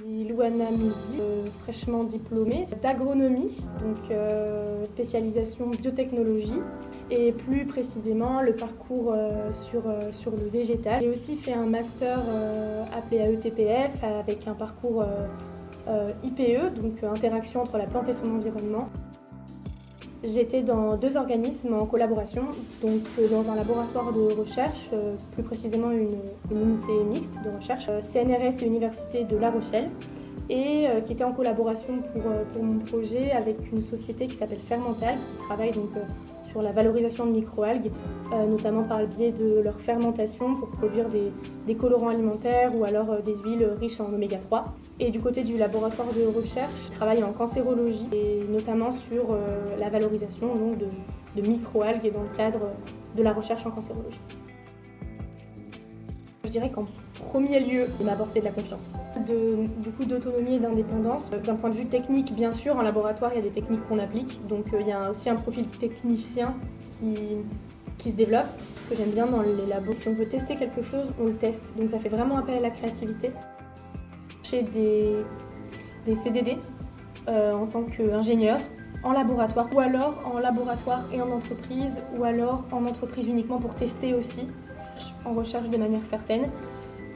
Louana Mizi, fraîchement diplômée d'agronomie, donc spécialisation biotechnologie et plus précisément le parcours sur le végétal. J'ai aussi fait un master appelé AETPF avec un parcours IPE, donc interaction entre la plante et son environnement. J'étais dans 2 organismes en collaboration, donc dans un laboratoire de recherche, plus précisément une unité mixte de recherche, CNRS et Université de La Rochelle, et qui était en collaboration pour mon projet avec une société qui s'appelle Fermental, qui travaille donc sur la valorisation de microalgues, notamment par le biais de leur fermentation pour produire des colorants alimentaires ou alors des huiles riches en oméga 3. Et du côté du laboratoire de recherche, je travaille en cancérologie et notamment sur la valorisation donc, de microalgues dans le cadre de la recherche en cancérologie. Je dirais qu'en premier lieu, il m'a apporté de la confiance, du coup d'autonomie et d'indépendance. D'un point de vue technique, bien sûr, en laboratoire, il y a des techniques qu'on applique, donc il y a aussi un profil technicien qui se développe, que j'aime bien dans les labos. Si on veut tester quelque chose, on le teste, donc ça fait vraiment appel à la créativité. J'ai des CDD en tant qu'ingénieur en laboratoire, ou alors en laboratoire et en entreprise, ou alors en entreprise uniquement pour tester aussi, en recherche de manière certaine,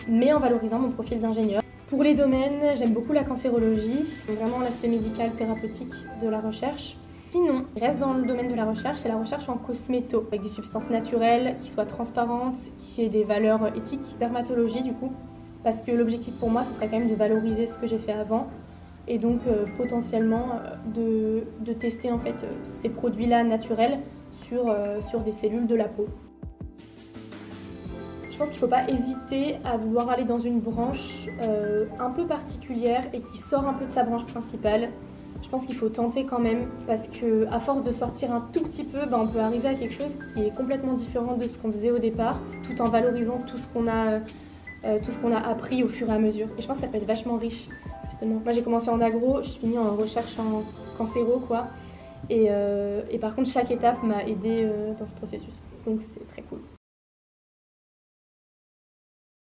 mais en valorisant mon profil d'ingénieur. Pour les domaines, j'aime beaucoup la cancérologie, vraiment l'aspect médical thérapeutique de la recherche. Sinon, il reste dans le domaine de la recherche, c'est la recherche en cosméto, avec des substances naturelles qui soient transparentes, qui aient des valeurs éthiques, dermatologie du coup, parce que l'objectif pour moi, ce serait quand même de valoriser ce que j'ai fait avant, et donc potentiellement de tester en fait ces produits-là naturels sur des cellules de la peau. Je pense qu'il ne faut pas hésiter à vouloir aller dans une branche un peu particulière et qui sort un peu de sa branche principale. Je pense qu'il faut tenter quand même parce qu'à force de sortir un tout petit peu, on peut arriver à quelque chose qui est complètement différent de ce qu'on faisait au départ, tout en valorisant tout ce qu'on a appris au fur et à mesure. Et je pense que ça peut être vachement riche, justement. Moi j'ai commencé en agro, je suis finie en recherche en cancéro, quoi. Et par contre chaque étape m'a aidée dans ce processus, donc c'est très cool.